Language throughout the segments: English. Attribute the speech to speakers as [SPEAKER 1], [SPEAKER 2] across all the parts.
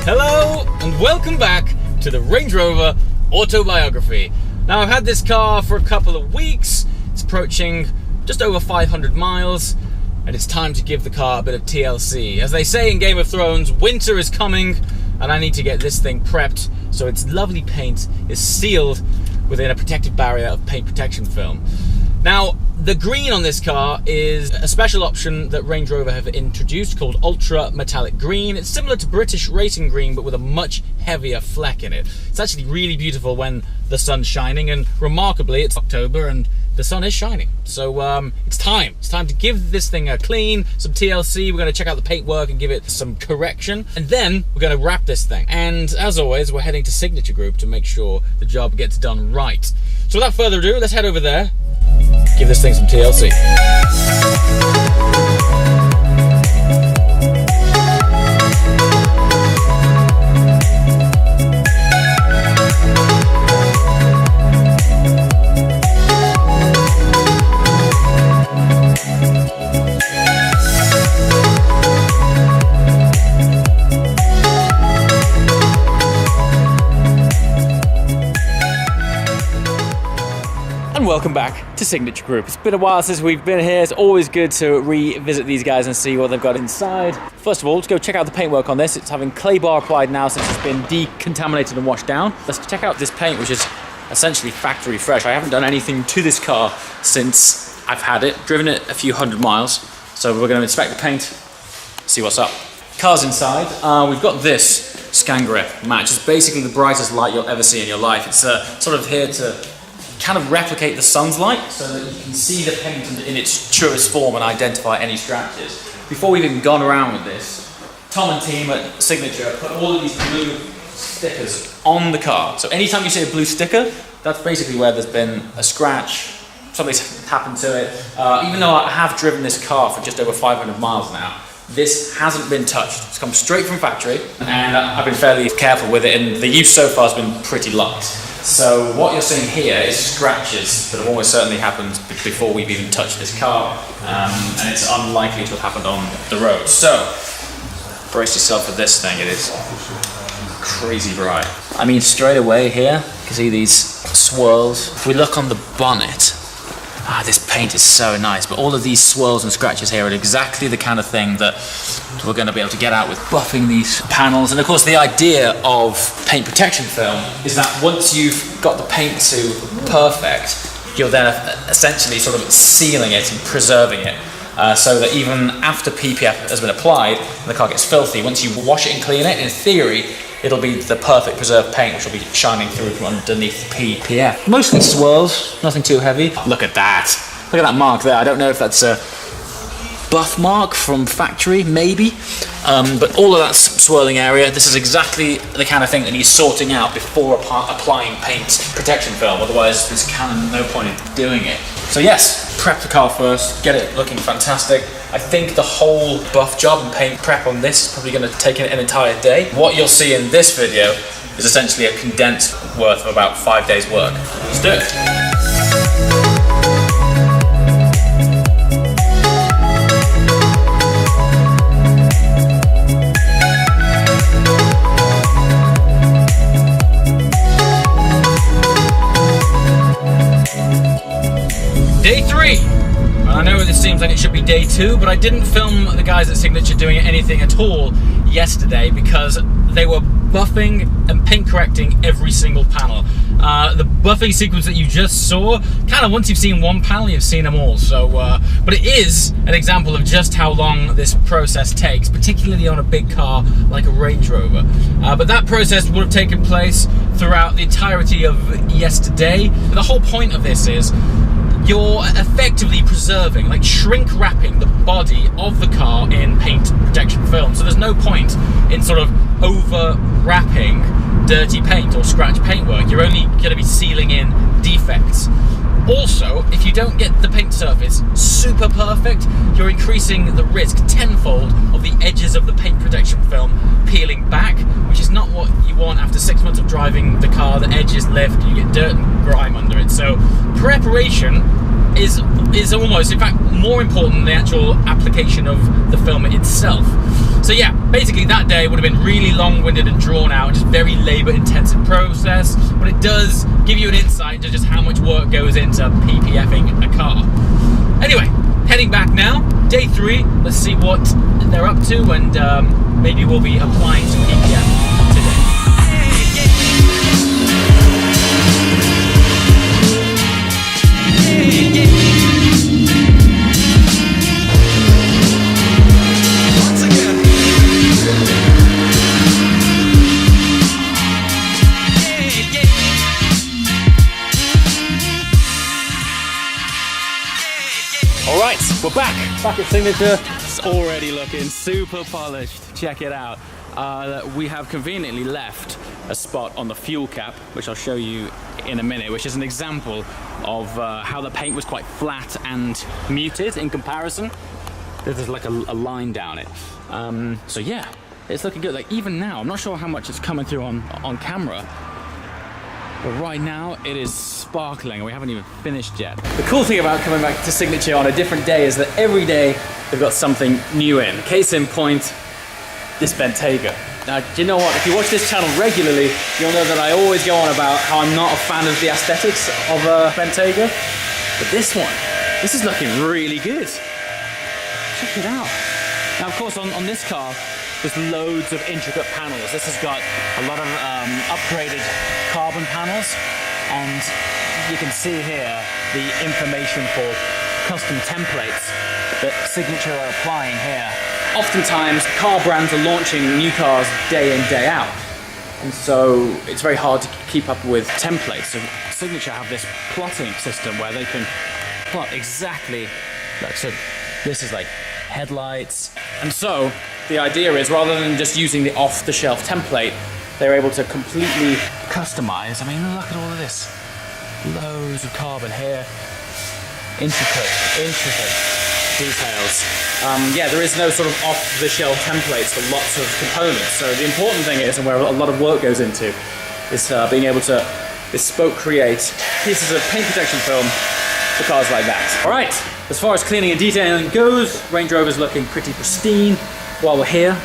[SPEAKER 1] Hello and welcome back to the Range Rover autobiography. Now, I've had this car for a couple of weeks. It's approaching just over 500 miles, and it's time to give the car a bit of TLC. As they say in Game of Thrones, winter is coming, and I need to get this thing prepped so its lovely paint is sealed within a protective barrier of paint protection film. Now, the green on this car is a special option that Range Rover have introduced called Ultra Metallic Green. It's similar to British Racing Green, but with a much heavier fleck in it. It's actually really beautiful when the sun's shining, and remarkably, it's October and the sun is shining. So it's time to give this thing a clean, some TLC. We're going to check out the paintwork and give it some correction, and then we're going to wrap this thing. And as always, we're heading to Signature Group to make sure the job gets done right. So without further ado, let's head over there, give this thing some TLC. Welcome back to Signature Group. It's been a while since we've been here. It's always good to revisit these guys and see what they've got inside. First of all, let's go check out the paintwork on this. It's having clay bar applied now since it's been decontaminated and washed down. Let's check out this paint, which is essentially factory fresh. I haven't done anything to this car since I've had it, driven it a few hundred miles. So we're going to inspect the paint, see what's up. Car's inside. We've got this Scan Grip match. It's basically the brightest light you'll ever see in your life. It's sort of here to kind of replicate the sun's light so that you can see the paint in its truest form and identify any scratches. Before we've even gone around with this, Tom and team at Signature put all of these blue stickers on the car. So anytime you see a blue sticker, that's basically where there's been a scratch, something's happened to it. Even though I have driven this car for just over 500 miles now, this hasn't been touched. It's come straight from factory, and I've been fairly careful with it, and the use so far has been pretty light. So what you're seeing here is scratches that have almost certainly happened before we've even touched this car, and it's unlikely to have happened on the road. So brace yourself for this thing. It is crazy bright. I mean, straight away here, you can see these swirls. If we look on the bonnet, this paint is so nice, but all of these swirls and scratches here are exactly the kind of thing that we're going to be able to get out with buffing these panels. And of course, the idea of paint protection film is that once you've got the paint to perfect, you're then essentially sort of sealing it and preserving it, so that even after PPF has been applied and the car gets filthy, once you wash it and clean it, in theory, it'll be the perfect preserved paint, which will be shining through from underneath the PPF. Mostly swirls, nothing too heavy. Look at that. Look at that mark there. I don't know if that's a buff mark from factory, maybe. But all of that swirling area, this is exactly the kind of thing that needs sorting out before applying paint protection film. Otherwise, there's kind of no point in doing it. So yes, prep the car first, get it looking fantastic. I think the whole buff job and paint prep on this is probably going to take an entire day. What you'll see in this video is essentially a condensed worth of about 5 days work. Let's do it. Day 3. I know this seems like it should be day 2, but I didn't film the guys at Signature doing anything at all yesterday because they were buffing and paint correcting every single panel. The buffing sequence that you just saw, kind of once you've seen one panel, you've seen them all. So, but it is an example of just how long this process takes, particularly on a big car like a Range Rover. But that process would have taken place throughout the entirety of yesterday. The whole point of this is you're effectively preserving, like shrink wrapping the body of the car in paint protection film. So there's no point in sort of over wrapping dirty paint or scratch paintwork. You're only going to be sealing in defects. Also, if you don't get the paint surface super perfect, you're increasing the risk tenfold of the edges of the paint protection film peeling back, which is not what you want after 6 months of driving the car. The edges lift, you get dirt and grime under it. So preparation is almost, in fact, more important than the actual application of the film itself. So yeah, basically that day would have been really long-winded and drawn out, just very labor-intensive process, but it does give you an insight into just how much work goes into PPFing a car. Anyway, heading back now, day 3, let's see what they're up to, and maybe we'll be applying some PPF today. Alright, we're back at Signature. It's already looking super polished. Check it out. We have conveniently left a spot on the fuel cap, which I'll show you in a minute, which is an example of how the paint was quite flat and muted in comparison. There's like a line down it. So yeah, it's looking good. Like even now, I'm not sure how much it's coming through on camera, but right now it is sparkling. We haven't even finished yet. The cool thing about coming back to Signature on a different day is that every day they've got something new in. Case in point, this Bentayga. Now, do you know what? If you watch this channel regularly, you'll know that I always go on about how I'm not a fan of the aesthetics of Bentayga. But this one, this is looking really good. Check it out. Now, of course, on this car, there's loads of intricate panels. This has got a lot of upgraded carbon panels, and you can see here the information for custom templates that Signature are applying here. Oftentimes, car brands are launching new cars day in, day out, and so it's very hard to keep up with templates. So Signature have this plotting system where they can plot exactly, like, so this is like headlights. And so the idea is, rather than just using the off-the-shelf template, they're able to completely customize. I mean, look at all of this. Loads of carbon here. Intricate details. Yeah, there is no sort of off-the-shelf templates for lots of components. So the important thing is, and where a lot of work goes into, is being able to bespoke create pieces of paint protection film for cars like that. All right, as far as cleaning and detailing goes, Range Rover's looking pretty pristine. While we're here,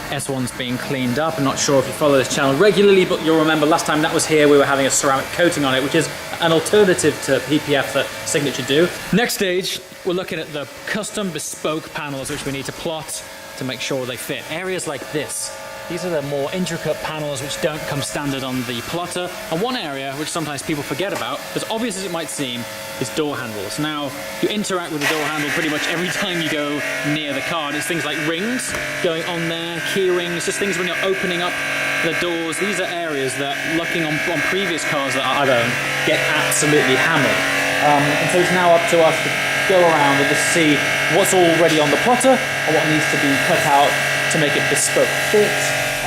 [SPEAKER 1] S1's being cleaned up. I'm not sure if you follow this channel regularly, but you'll remember last time that was here, we were having a ceramic coating on it, which is an alternative to PPF that Signature do. Next stage, we're looking at the custom bespoke panels, which we need to plot to make sure they fit. Areas like this. These are the more intricate panels which don't come standard on the plotter. And one area which sometimes people forget about, as obvious as it might seem, is door handles. Now, you interact with the door handle pretty much every time you go near the car. And it's things like rings going on there, key rings, just things when you're opening up the doors. These are areas that, looking on previous cars that I've owned, get absolutely hammered. And so it's now up to us to go around and just see what's already on the plotter and what needs to be cut out to make it bespoke fit.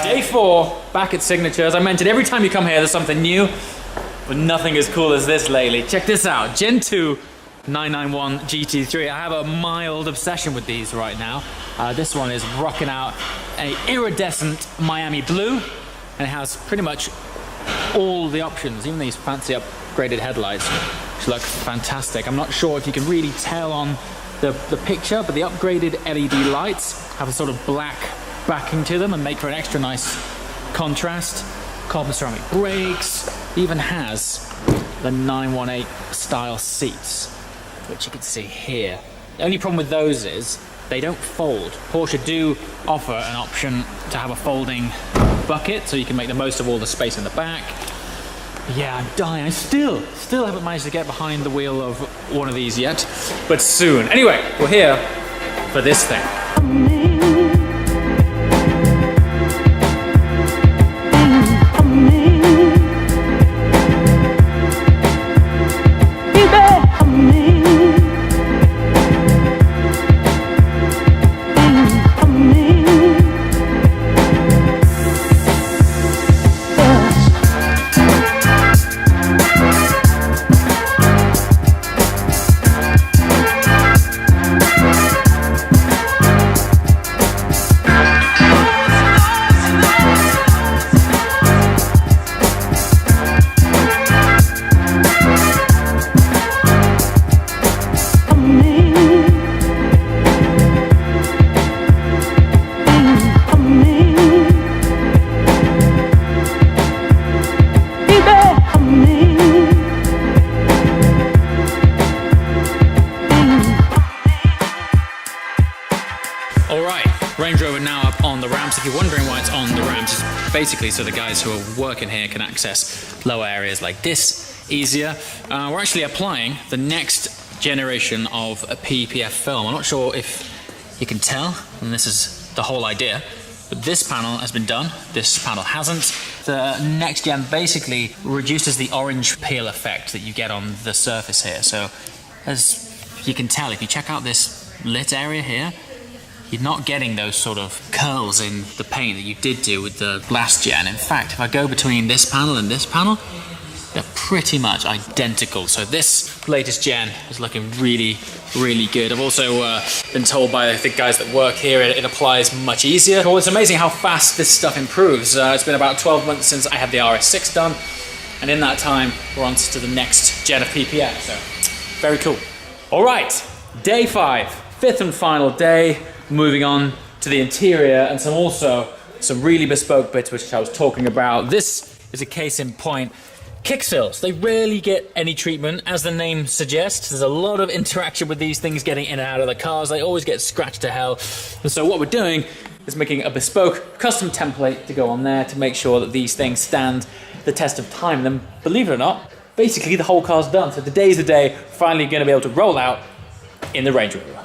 [SPEAKER 1] Day 4, back at Signature. As I mentioned, every time you come here, there's something new, but nothing as cool as this lately. Check this out, Gen 2 991 GT3. I have a mild obsession with these right now. This one is rocking out a iridescent Miami blue, and it has pretty much all the options, even these fancy upgraded headlights, which look fantastic. I'm not sure if you can really tell on the picture, but the upgraded LED lights have a sort of black backing to them and make for an extra nice contrast. Carbon ceramic brakes, even has the 918 style seats, which you can see here. The only problem with those is they don't fold. Porsche do offer an option to have a folding bucket, so you can make the most of all the space in the back. Yeah, I'm dying. I still haven't managed to get behind the wheel of one of these yet, but soon. Anyway, we're here for this thing. ramps. If you're wondering why it's on the ramps, it's basically so the guys who are working here can access lower areas like this easier. We're actually applying the next generation of a PPF film. I'm not sure if you can tell, and this is the whole idea, but this panel has been done, this panel hasn't. The next gen basically reduces the orange peel effect that you get on the surface here. So as you can tell, if you check out this lit area here, you're not getting those sort of curls in the paint that you did do with the last gen. In fact, if I go between this panel and this panel, they're pretty much identical. So this latest gen is looking really, really good. I've also been told by the guys that work here it applies much easier. Well, it's amazing how fast this stuff improves. It's been about 12 months since I had the RS6 done, and in that time we're on to the next gen of PPF, so very cool. All right, day 5, fifth and final day. Moving on to the interior and some really bespoke bits which I was talking about. This is a case in point. Kick sills, they rarely get any treatment. As the name suggests, there's a lot of interaction with these things getting in and out of the cars. They always get scratched to hell. And so what we're doing is making a bespoke custom template to go on there to make sure that these things stand the test of time. And then, believe it or not, basically the whole car's done. So today's the day, finally going to be able to roll out in the Range Rover.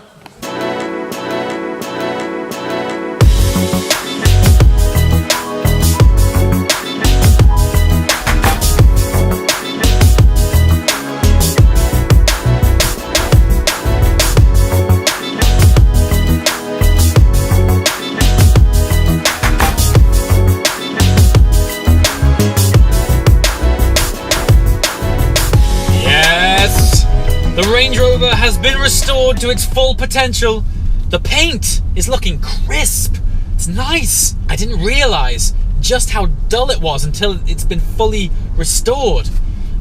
[SPEAKER 2] The Range Rover has been restored to its full potential. The paint is looking crisp. It's nice. I didn't realize just how dull it was until it's been fully restored.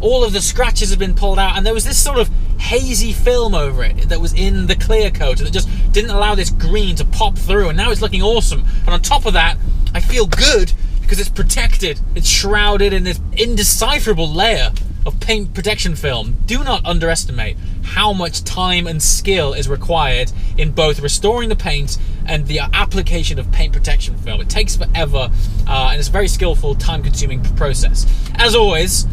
[SPEAKER 2] All of the scratches have been pulled out, and there was this sort of hazy film over it that was in the clear coat that just didn't allow this green to pop through, and now it's looking awesome. And on top of that, I feel good because it's protected. It's shrouded in this indecipherable layer of paint protection film. Do not underestimate how much time and skill is required in both restoring the paint and the application of paint protection film. It takes forever, and it's a very skillful, time-consuming process. As always,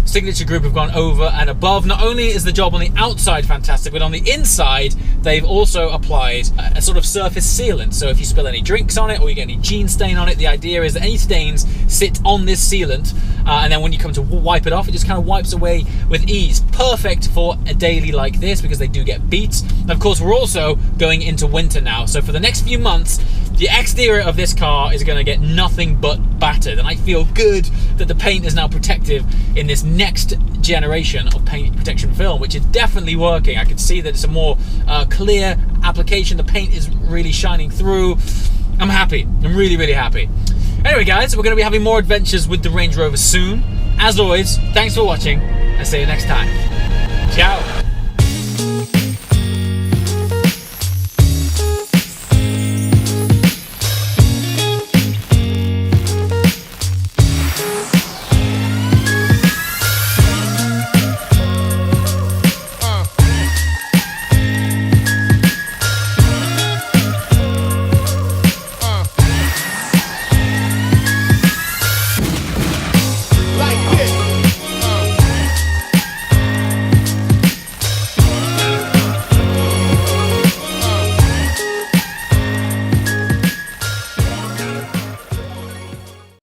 [SPEAKER 2] Signature Group have gone over and above. Not only is the job on the outside fantastic, but on the inside, they've also applied a sort of surface sealant. So if you spill any drinks on it or you get any gene stain on it, the idea is that any stains sit on this sealant, and then when you come to wipe it off, it just kind of wipes away with ease. Perfect for a daily like this because they do get beat. And of course, we're also going into winter now. So for the next few months, the exterior of this car is going to get nothing but battered, and I feel good that the paint is now protective in this next generation of paint protection film, which is definitely working. I can see that it's a more clear application. The paint is really shining through. I'm happy. I'm really, really happy. Anyway, guys, we're going to be having more adventures with the Range Rover soon. As always, thanks for watching. I'll see you next time. Ciao.